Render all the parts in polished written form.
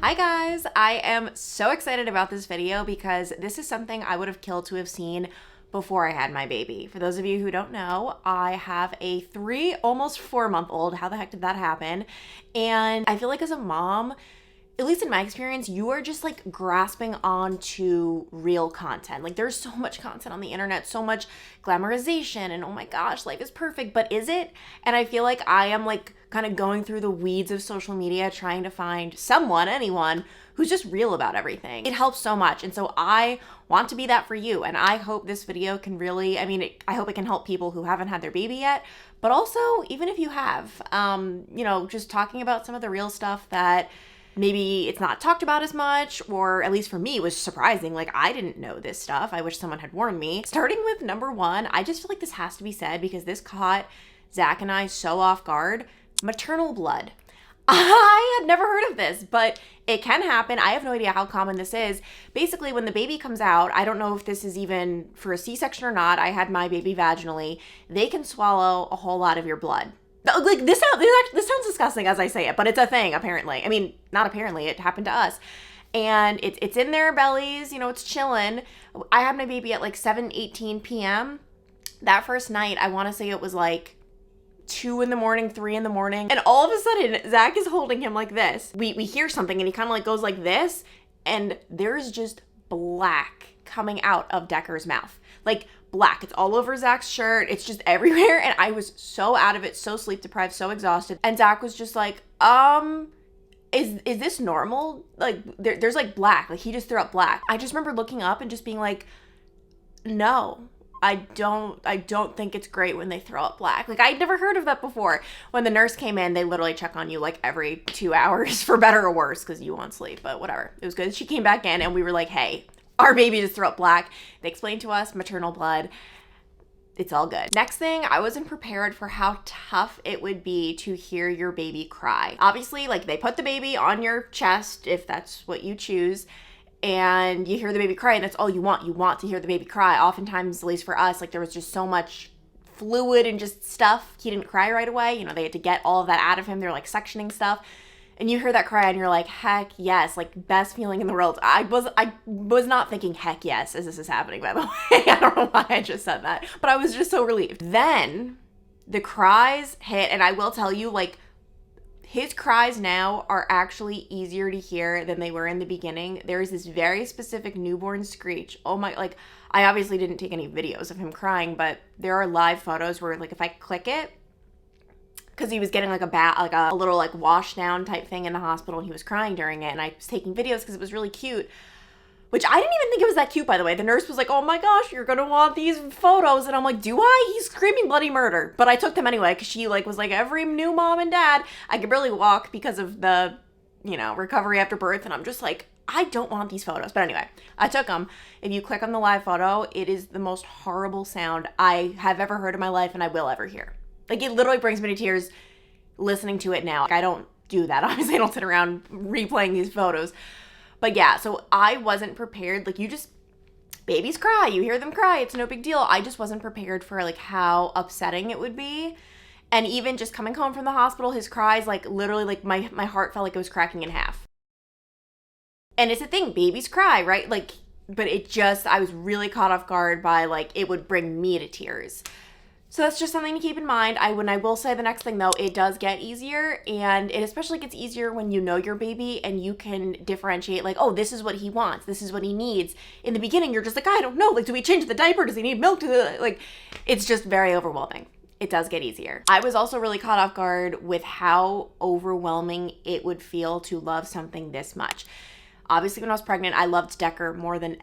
Hi guys, I am so excited about this video because this is something I would have killed to have seen before I had my baby. For those of you who don't know, I have a almost 4-month-old. How the heck did that happen? And I feel like as a mom, at least in my experience, you are just like grasping onto real content. Like there's so much content on the internet, so much glamorization and oh my gosh, life is perfect, but is it? And I feel like I am like kind of going through the weeds of social media trying to find anyone who's just real about everything. It helps so much. And so I want to be that for you. And I hope this video can really, I hope it can help people who haven't had their baby yet, but also even if you have, just talking about some of the real stuff that maybe it's not talked about as much, or at least for me, it was surprising. Like, I didn't know this stuff. I wish someone had warned me. Starting with number one, I just feel like this has to be said because this caught Zach and I so off guard. Maternal blood. I had never heard of this, but it can happen. I have no idea how common this is. Basically, when the baby comes out, I don't know if this is even for a C-section or not. I had my baby vaginally. They can swallow a whole lot of your blood. Like this sounds disgusting as I say it, but it's a thing apparently. I mean, not apparently, it happened to us. And it's in their bellies, it's chilling. I had my baby at like 7:18 p.m. That first night, I want to say it was like 2 in the morning, 3 in the morning. And all of a sudden, Zach is holding him like this. We hear something and he kind of like goes like this. And there's just black coming out of Decker's mouth. Like black. It's all over Zach's shirt. It's just everywhere. And I was so out of it, so sleep deprived, so exhausted. And Zach was just like, is this normal? Like there's like black. Like he just threw up black. I just remember looking up and just being like, no. I don't think it's great when they throw up black. Like I'd never heard of that before. When the nurse came in, they literally check on you like every 2 hours for better or worse because you want sleep, but whatever. It was good. She came back in and we were like, hey, our baby just threw up black. They explained to us maternal blood. It's all good. Next thing, I wasn't prepared for how tough it would be to hear your baby cry. Obviously, like they put the baby on your chest if that's what you choose. And you hear the baby cry and that's all you want. You want to hear the baby cry. Oftentimes, at least for us, like there was just so much fluid and just stuff. He didn't cry right away. They had to get all of that out of him. They're like sectioning stuff. And you hear that cry and you're like, heck yes, like best feeling in the world. I was not thinking heck yes as this is happening, by the way. I don't know why I just said that, but I was just so relieved. Then the cries hit, and I will tell you, like, his cries now are actually easier to hear than they were in the beginning. There is this very specific newborn screech. Oh my, like, I obviously didn't take any videos of him crying, but there are live photos where, like, if I click it, because he was getting like a little like wash down type thing in the hospital and he was crying during it, and I was taking videos because it was really cute. Which I didn't even think it was that cute, by the way. The nurse was like, oh my gosh, you're gonna want these photos. And I'm like, do I? He's screaming bloody murder. But I took them anyway because she like was like, every new mom and dad. I could barely walk because of the, recovery after birth. And I'm just like, I don't want these photos. But anyway, I took them. If you click on the live photo, it is the most horrible sound I have ever heard in my life and I will ever hear. Like it literally brings me to tears listening to it now. Like, I don't do that. Obviously, I don't sit around replaying these photos. But yeah, so I wasn't prepared. Like babies cry, you hear them cry, it's no big deal. I just wasn't prepared for like how upsetting it would be. And even just coming home from the hospital, his cries, like literally like my heart felt like it was cracking in half. And it's a thing, babies cry, right? Like, but I was really caught off guard by like, it would bring me to tears. So that's just something to keep in mind. I will say the next thing though, it does get easier, and it especially gets easier when you know your baby and you can differentiate like, oh, this is what he wants, this is what he needs. In the beginning, you're just like, I don't know, like, do we change the diaper? Does he need milk? Like, it's just very overwhelming. It does get easier. I was also really caught off guard with how overwhelming it would feel to love something this much. Obviously, when I was pregnant, I loved Decker more than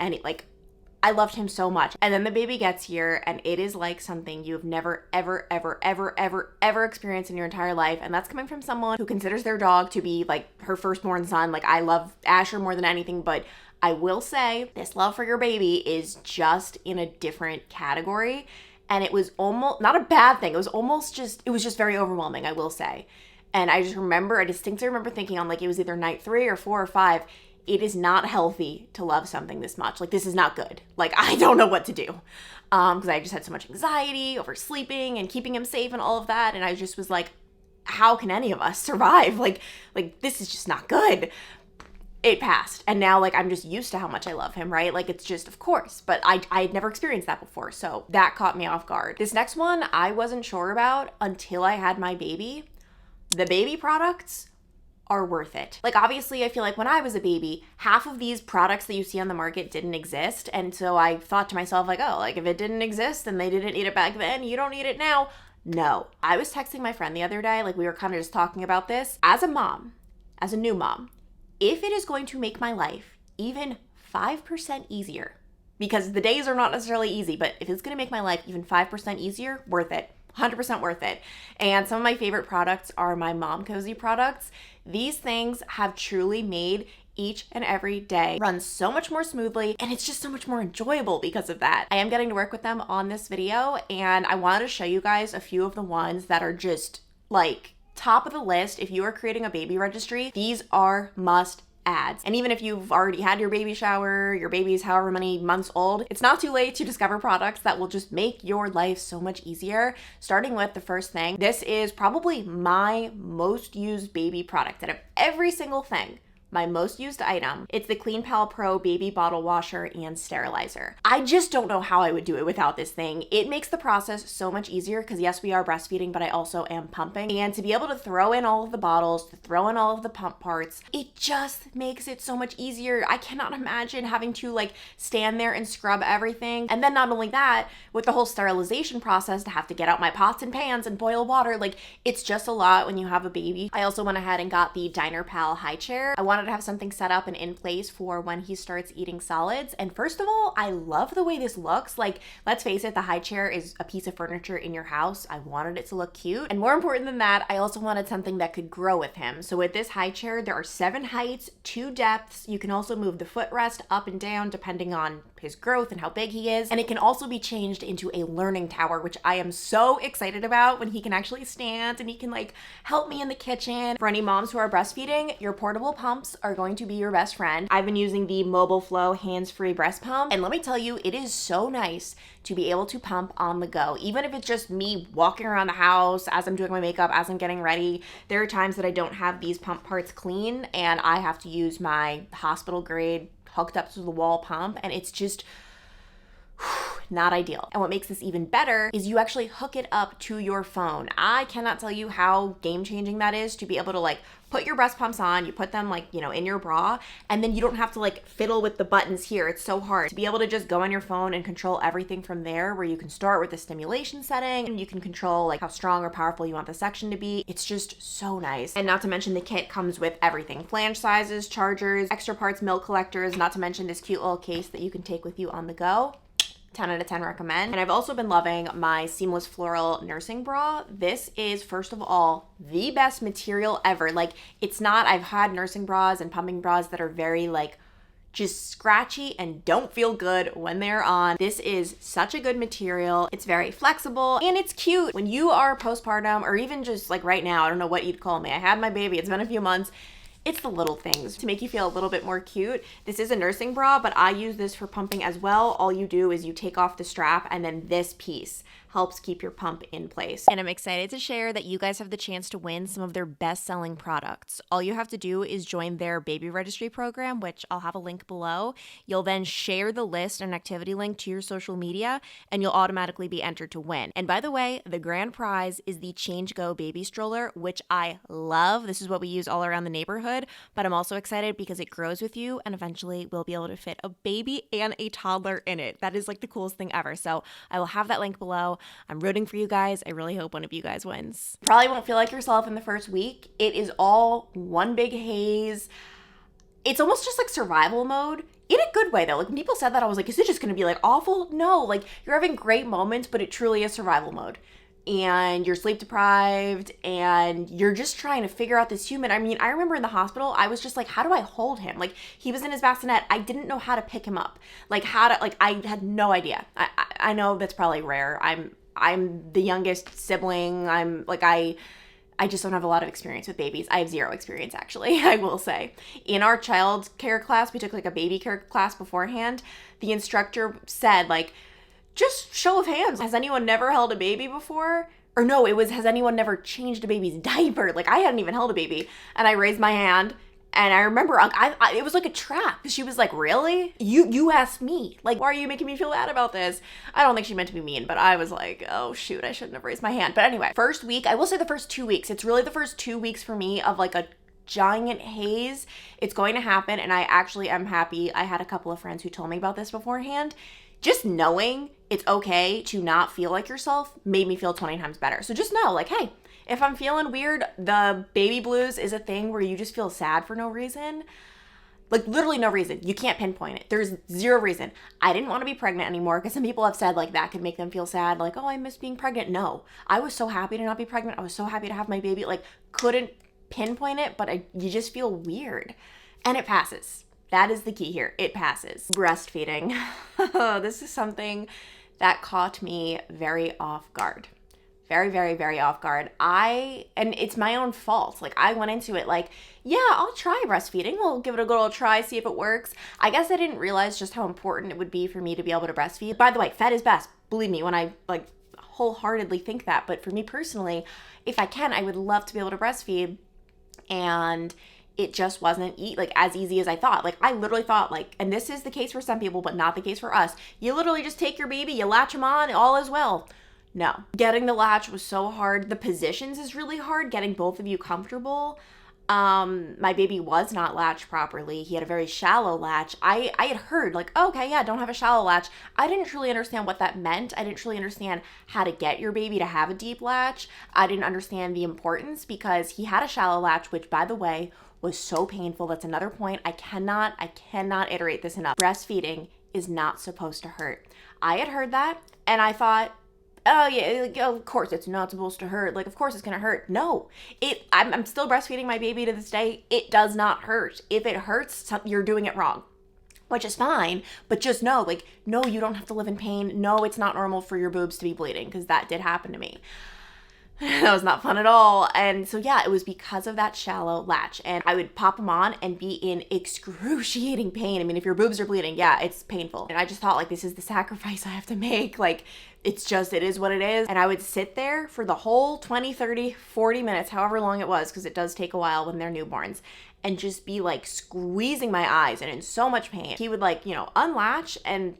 I loved him so much. And then the baby gets here and it is like something you have never, ever, ever, ever, ever, ever experienced in your entire life. And that's coming from someone who considers their dog to be like her firstborn son. Like I love Asher more than anything, but I will say this love for your baby is just in a different category. And it was almost not a bad thing. It was just very overwhelming, I will say. And I distinctly remember thinking on like, it was either night 3 or 4 or 5, it is not healthy to love something this much. Like, this is not good. Like, I don't know what to do. Because I just had so much anxiety over sleeping and keeping him safe and all of that. And I just was like, how can any of us survive? Like this is just not good. it passed. And now like I'm just used to how much I love him, right? Like it's just, of course, but I had never experienced that before. So that caught me off guard. This next one I wasn't sure about until I had my baby. The baby products are worth it. Like obviously I feel like when I was a baby, half of these products that you see on the market didn't exist. And so I thought to myself like, oh, like if it didn't exist and they didn't need it back then, you don't need it now. No. I was texting my friend the other day, like we were kind of just talking about this. As a mom, as a new mom, if it is going to make my life even 5% easier, because the days are not necessarily easy, but if it's going to make my life even 5% easier, worth it. 100% worth it. And some of my favorite products are my Momcozy products. These things have truly made each and every day run so much more smoothly, and it's just so much more enjoyable because of that. I am getting to work with them on this video, and I wanted to show you guys a few of the ones that are just like top of the list. If you are creating a baby registry, these are must ads. And even if you've already had your baby shower, your baby's however many months old, it's not too late to discover products that will just make your life so much easier. Starting with the first thing, this is probably my most used baby product out of every single thing. My most used item, it's the Clean Pal Pro Baby Bottle Washer and Sterilizer. I just don't know how I would do it without this thing. It makes the process so much easier because yes, we are breastfeeding, but I also am pumping. And to be able to throw in all of the bottles, to throw in all of the pump parts, it just makes it so much easier. I cannot imagine having to like stand there and scrub everything. And then not only that, with the whole sterilization process to have to get out my pots and pans and boil water, like it's just a lot when you have a baby. I also went ahead and got the Diner Pal high chair. I wanted to have something set up and in place for when he starts eating solids. And first of all, I love the way this looks. Like, let's face it, the high chair is a piece of furniture in your house. I wanted it to look cute. And more important than that, I also wanted something that could grow with him. So with this high chair, there are 7 heights, 2 depths. You can also move the footrest up and down depending on his growth and how big he is. And it can also be changed into a learning tower, which I am so excited about when he can actually stand and he can like help me in the kitchen. For any moms who are breastfeeding, your portable pumps are going to be your best friend. I've been using the Mobile Flow hands-free breast pump, and let me tell you, it is so nice to be able to pump on the go. Even if it's just me walking around the house as I'm doing my makeup, as I'm getting ready, there are times that I don't have these pump parts clean and I have to use my hospital grade hooked up to the wall pump, and it's just not ideal. And what makes this even better is you actually hook it up to your phone. I cannot tell you how game-changing that is to be able to like put your breast pumps on, you put them like, you know, in your bra, and then you don't have to like fiddle with the buttons here. It's so hard to be able to just go on your phone and control everything from there, where you can start with the stimulation setting and you can control like how strong or powerful you want the section to be. It's just so nice. And not to mention the kit comes with everything: flange sizes, chargers, extra parts, milk collectors, not to mention this cute little case that you can take with you on the go. 10 out of 10 recommend. And I've also been loving my seamless floral nursing bra. This is, first of all, the best material ever. Like, it's not, I've had nursing bras and pumping bras that are very like just scratchy and don't feel good when they're on. This is such a good material. It's very flexible and it's cute. When you are postpartum, or even just like right now, I don't know what you'd call me. I had my baby, it's been a few months. It's the little things to make you feel a little bit more cute. This is a nursing bra, but I use this for pumping as well. All you do is you take off the strap, and then this piece helps keep your pump in place. And I'm excited to share that you guys have the chance to win some of their best-selling products. All you have to do is join their baby registry program, which I'll have a link below. You'll then share the list and activity link to your social media, and you'll automatically be entered to win. And by the way, the grand prize is the Change Go baby stroller, which I love. This is what we use all around the neighborhood, but I'm also excited because it grows with you, and eventually we'll be able to fit a baby and a toddler in it. That is like the coolest thing ever. So I will have that link below. I'm rooting for you guys. I really hope one of you guys wins. Probably won't feel like yourself in the first week. It is all one big haze. It's almost just like survival mode in a good way though. Like when people said that, I was like, is it just gonna be like awful? No, like you're having great moments, but it truly is survival mode. And you're sleep deprived and you're just trying to figure out this human. I mean, I remember in the hospital, I was just like, how do I hold him? Like he was in his bassinet. I didn't know how to pick him up. Like I had no idea. I know that's probably rare. I'm the youngest sibling. I just don't have a lot of experience with babies. I have zero experience, actually, I will say. In our child care class, we took like a baby care class beforehand. The instructor said like, just show of hands, has anyone never held a baby before? Or no, it was, has anyone never changed a baby's diaper? Like I hadn't even held a baby. And I raised my hand And I remember it was like a trap. She was like, really? You asked me. Like, why are you making me feel bad about this? I don't think she meant to be mean, but I was like, oh shoot, I shouldn't have raised my hand. But anyway, first week, I will say the first 2 weeks, it's really the first 2 weeks for me of like a giant haze. It's going to happen, and I actually am happy. I had a couple of friends who told me about this beforehand. Just knowing it's okay to not feel like yourself made me feel 20 times better. So just know, like, hey, if I'm feeling weird, the baby blues is a thing where you just feel sad for no reason. Like, literally no reason. You can't pinpoint it. There's zero reason. I didn't want to be pregnant anymore, because some people have said, like, that could make them feel sad. Like, oh, I miss being pregnant. No. I was so happy to not be pregnant. I was so happy to have my baby. Like, couldn't pinpoint it, but you just feel weird. And it passes. That is the key here. It passes. Breastfeeding. This is something that caught me very off guard. Very, very, very off guard. And it's my own fault. Like, I went into it like, yeah, I'll try breastfeeding. We'll give it a good old try, see if it works. I guess I didn't realize just how important it would be for me to be able to breastfeed. By the way, fed is best. Believe me, when I like wholeheartedly think that. But for me personally, if I can, I would love to be able to breastfeed. And it just wasn't like as easy as I thought. Like, I literally thought, like, and this is the case for some people, but not the case for us. You literally just take your baby, you latch them on, all is well. No. Getting the latch was so hard. The positions is really hard, getting both of you comfortable. My baby was not latched properly. He had a very shallow latch. I had heard, like, oh, okay, yeah, don't have a shallow latch. I didn't truly understand what that meant. I didn't truly understand how to get your baby to have a deep latch. I didn't understand the importance, because he had a shallow latch, which, by the way, was so painful. That's another point. I cannot iterate this enough. Breastfeeding is not supposed to hurt. I had heard that, and I thought, oh yeah, of course it's not supposed to hurt. Like, of course it's gonna hurt. No, I'm still breastfeeding my baby to this day. It does not hurt. If it hurts, you're doing it wrong, which is fine. But just know, like, no, you don't have to live in pain. No, it's not normal for your boobs to be bleeding, because that did happen to me. That was not fun at all. And so yeah, it was because of that shallow latch, and I would pop them on and be in excruciating pain. I mean, if your boobs are bleeding, yeah, it's painful. And I just thought, like, this is the sacrifice I have to make. Like, it is what it is. And I would sit there for the whole 20, 30, 40 minutes, however long it was, because it does take a while when they're newborns, and just be like squeezing my eyes and in so much pain. He would, like, unlatch, and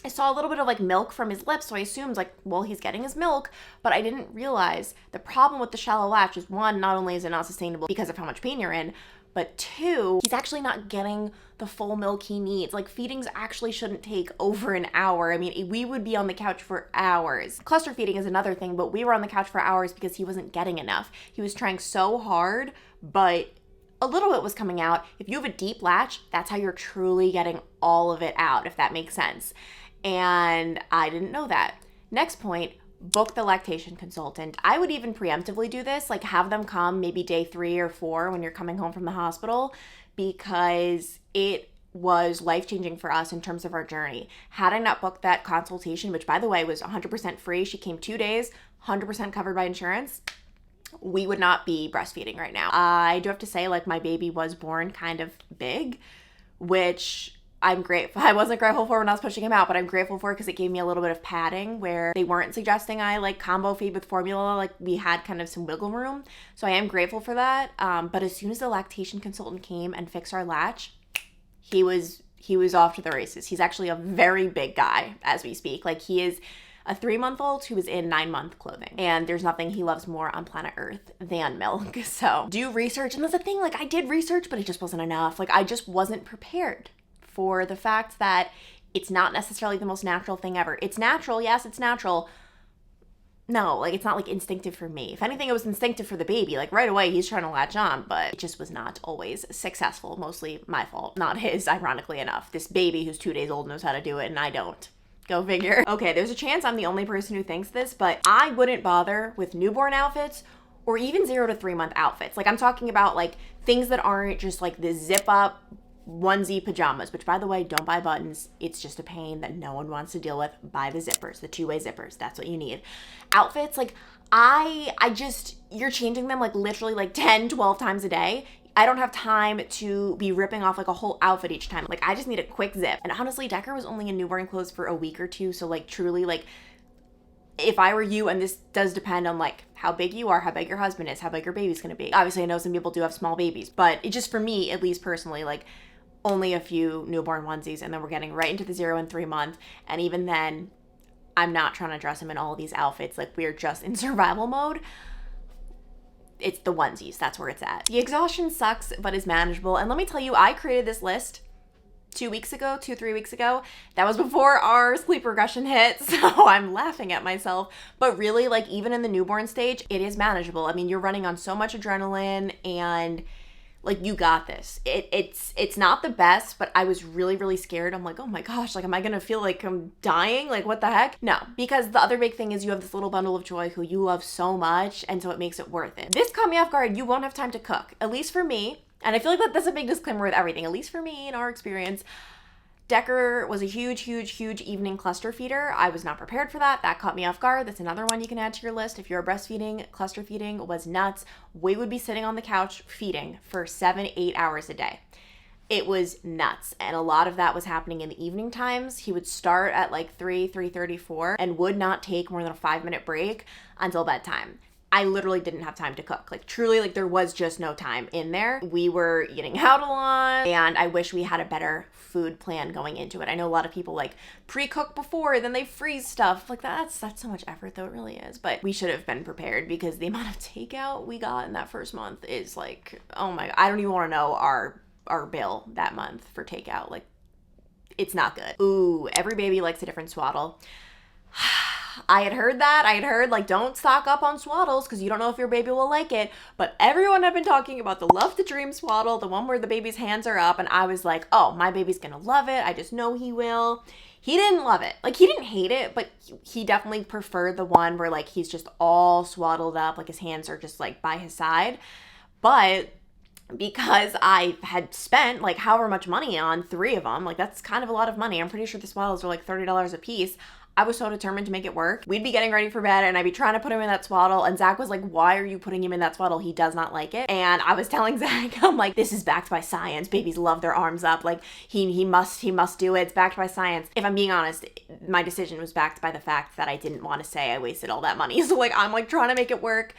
I saw a little bit of like milk from his lips, so I assumed, like, well, he's getting his milk, but I didn't realize the problem with the shallow latch is, one, not only is it not sustainable because of how much pain you're in, but two, he's actually not getting the full milk he needs. Like, feedings actually shouldn't take over an hour. I mean, we would be on the couch for hours. Cluster feeding is another thing, but we were on the couch for hours because he wasn't getting enough. He was trying so hard, but a little bit was coming out. If you have a deep latch, that's how you're truly getting all of it out, if that makes sense. And I didn't know that. Next point, book the lactation consultant. I would even preemptively do this, like have them come maybe day 3 or 4 when you're coming home from the hospital, because it was life-changing for us in terms of our journey. Had I not booked that consultation, which by the way was 100% free, she came 2 days, 100% covered by insurance, we would not be breastfeeding right now. I do have to say, like, my baby was born kind of big, which I'm grateful. I wasn't grateful for when I was pushing him out, but I'm grateful for it because it gave me a little bit of padding where they weren't suggesting I like combo feed with formula. Like, we had kind of some wiggle room. So I am grateful for that. But as soon as the lactation consultant came and fixed our latch, he was off to the races. He's actually a very big guy as we speak. Like, he is a 3-month-old who is in 9-month clothing. And there's nothing he loves more on planet Earth than milk. So do research. And that's the thing, like, I did research, but it just wasn't enough. Like, I just wasn't prepared for the fact that it's not necessarily the most natural thing ever. It's natural, yes, it's natural. No, like, it's not like instinctive for me. If anything, it was instinctive for the baby. Like, right away, he's trying to latch on, but it just was not always successful. Mostly my fault, not his, ironically enough. This baby who's 2 days old knows how to do it, and I don't. Go figure. Okay, there's a chance I'm the only person who thinks this, but I wouldn't bother with newborn outfits or even 0 to 3 month outfits. Like, I'm talking about, like, things that aren't just like the zip up onesie pajamas, which, by the way, don't buy buttons. It's just a pain that no one wants to deal with. Buy the zippers, the 2-way zippers. That's what you need. Outfits, like, you're changing them like literally like 10, 12 times a day. I don't have time to be ripping off like a whole outfit each time. Like, I just need a quick zip. And honestly, Decker was only in newborn clothes for a week or two. So, like, truly, like, if I were you, and this does depend on like how big you are, how big your husband is, how big your baby's gonna be. Obviously, I know some people do have small babies, but it just, for me, at least personally, like only a few newborn onesies, and then we're getting right into the 0 and 3 month. And even then, I'm not trying to dress him in all these outfits. Like, we're just in survival mode. It's the onesies. That's where it's at. The exhaustion sucks, but is manageable. And let me tell you, I created this list 3 weeks ago. That was before our sleep regression hit, so I'm laughing at myself. But really, like, even in the newborn stage, it is manageable. I mean, you're running on so much adrenaline, and like, you got this. It's not the best, but I was really, really scared. I'm like, oh my gosh, like, am I gonna feel like I'm dying? Like, what the heck? No, because the other big thing is you have this little bundle of joy who you love so much, and so it makes it worth it. This caught me off guard. You won't have time to cook, at least for me. And I feel like that's a big disclaimer with everything, at least for me in our experience. Decker was a huge, huge, huge evening cluster feeder. I was not prepared for that. That caught me off guard. That's another one you can add to your list. If you're breastfeeding, cluster feeding was nuts. We would be sitting on the couch feeding for 7-8 hours a day. It was nuts. And a lot of that was happening in the evening times. He would start at like 3:34 and would not take more than a 5-minute break until bedtime. I literally didn't have time to cook. Like, truly, like, there was just no time in there. We were eating out a lot, and I wish we had a better food plan going into it. I know a lot of people like pre-cook before, then they freeze stuff. Like, that's so much effort, though. It really is. But we should have been prepared, because the amount of takeout we got in that first month is like, oh my God. I don't even want to know our bill that month for takeout. Like, it's not good. Ooh, every baby likes a different swaddle. I had heard that. I had heard, like, don't stock up on swaddles because you don't know if your baby will like it. But everyone had been talking about the Love to Dream swaddle, the one where the baby's hands are up. And I was like, oh, my baby's going to love it. I just know he will. He didn't love it. Like, he didn't hate it, but he definitely preferred the one where, like, he's just all swaddled up. Like, his hands are just, like, by his side. But because I had spent, like, however much money on 3 of them, like, that's kind of a lot of money. I'm pretty sure the swaddles are, like, $30 a piece. I was so determined to make it work. We'd be getting ready for bed, and I'd be trying to put him in that swaddle, and Zach was like, why are you putting him in that swaddle? He does not like it. And I was telling Zach, I'm like, this is backed by science. Babies love their arms up. Like, he must do it. It's backed by science. If I'm being honest, my decision was backed by the fact that I didn't want to say I wasted all that money. So, like, I'm like trying to make it work.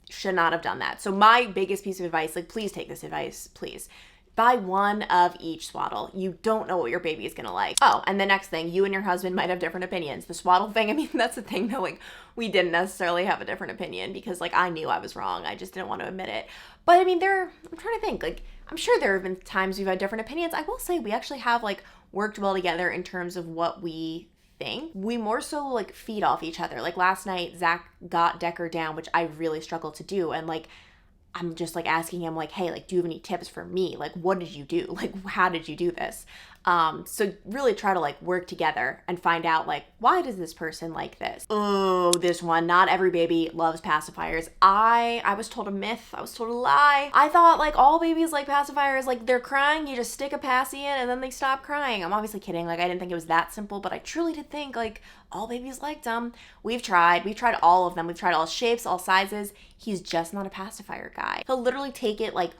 Should not have done that. So my biggest piece of advice, like, please take this advice, please. Buy one of each swaddle. You don't know what your baby is gonna like. Oh, and the next thing, you and your husband might have different opinions. The swaddle thing, I mean, that's the thing though, like, we didn't necessarily have a different opinion because, like, I knew I was wrong. I just didn't want to admit it. But I mean, I'm trying to think, like, I'm sure there have been times we've had different opinions. I will say we actually have, like, worked well together in terms of what we think. We more so, like, feed off each other. Like, last night, Zach got Decker down, which I really struggled to do. And, like, I'm just, like, asking him, like, hey, like, do you have any tips for me? Like, what did you do? Like, how did you do this? So really try to, like, work together and find out, like, why does this person like this? Oh, this one. Not every baby loves pacifiers. I was told a myth. I was told a lie. I thought, like, all babies like pacifiers. Like, they're crying, you just stick a passy in and then they stop crying. I'm obviously kidding. Like, I didn't think it was that simple, but I truly did think, like, all babies liked them. We've tried all of them. We've tried all shapes, all sizes. He's just not a pacifier guy. He'll literally take it, like,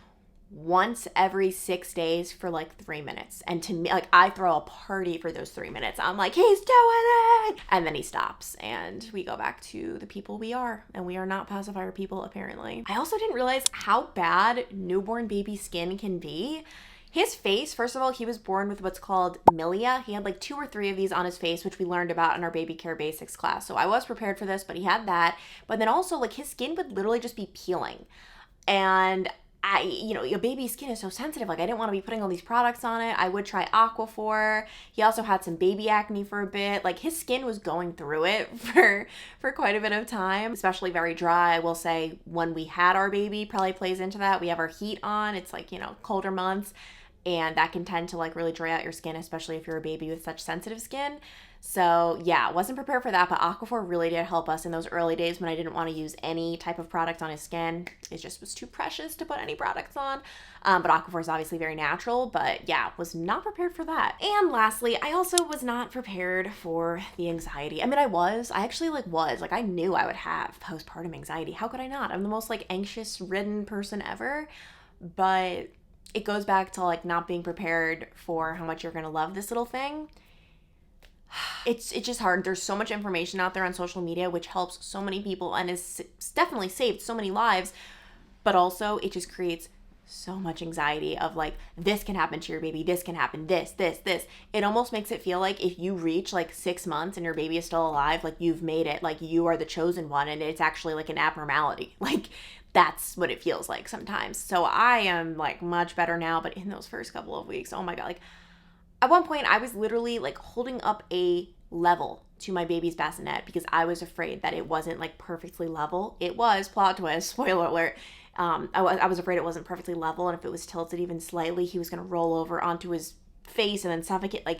once every 6 days for, like, 3 minutes. And to me, like, I throw a party for those 3 minutes. I'm like, he's doing it! And then he stops and we go back to the people we are. And we are not pacifier people, apparently. I also didn't realize how bad newborn baby skin can be. His face, first of all, he was born with what's called milia. He had like 2 or 3 of these on his face, which we learned about in our baby care basics class. So I was prepared for this, but he had that. But then also, like, his skin would literally just be peeling. And your baby's skin is so sensitive. Like, I didn't want to be putting all these products on it. I would try Aquaphor. He also had some baby acne for a bit. Like, his skin was going through it for quite a bit of time, especially very dry. I will say when we had our baby, probably plays into that. We have our heat on. It's like, colder months. And that can tend to, like, really dry out your skin, especially if you're a baby with such sensitive skin. So yeah, wasn't prepared for that, but Aquaphor really did help us in those early days when I didn't want to use any type of product on his skin. It just was too precious to put any products on. But Aquaphor is obviously very natural, but yeah, was not prepared for that. And lastly, I also was not prepared for the anxiety. I mean, I actually was. Like, I knew I would have postpartum anxiety. How could I not? I'm the most, like, anxious ridden person ever, but it goes back to, like, not being prepared for how much you're going to love this little thing. It's just hard. There's so much information out there on social media, which helps so many people and has definitely saved so many lives. But also, it just creates so much anxiety of like, this can happen to your baby, this can happen, this. It almost makes it feel like if you reach like 6 months and your baby is still alive, like you've made it, like you are the chosen one, and it's actually like an abnormality. Like that's what it feels like sometimes. So I am like much better now, but in those first couple of weeks, oh my God, like at one point I was literally like holding up a level to my baby's bassinet because I was afraid that it wasn't like perfectly level. It was, plot twist, spoiler alert. I was afraid it wasn't perfectly level, and if it was tilted even slightly, he was going to roll over onto his face and then suffocate. Like,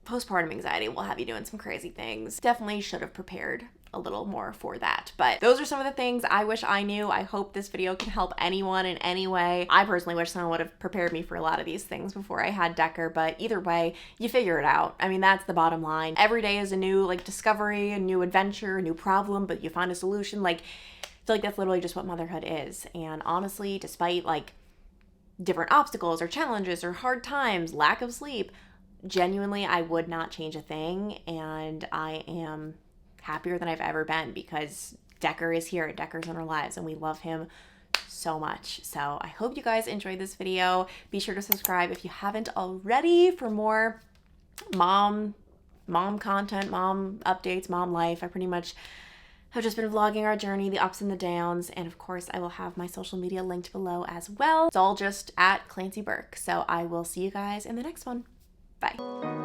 postpartum anxiety will have you doing some crazy things. Definitely should have prepared a little more for that. But those are some of the things I wish I knew. I hope this video can help anyone in any way. I personally wish someone would have prepared me for a lot of these things before I had Decker, but either way, you figure it out. I mean, that's the bottom line. Every day is a new like discovery, a new adventure, a new problem, but you find a solution. Like, I feel like that's literally just what motherhood is. And honestly, despite like different obstacles or challenges or hard times, lack of sleep, genuinely, I would not change a thing. And I am happier than I've ever been because Decker is here. Decker's in our lives and we love him so much. So I hope you guys enjoyed this video. Be sure to subscribe if you haven't already for more mom content, mom updates, mom life. I pretty much have just been vlogging our journey, the ups and the downs, and of course I will have my social media linked below as well. It's all just at Clancy Burke. So I will see you guys in the next one. Bye.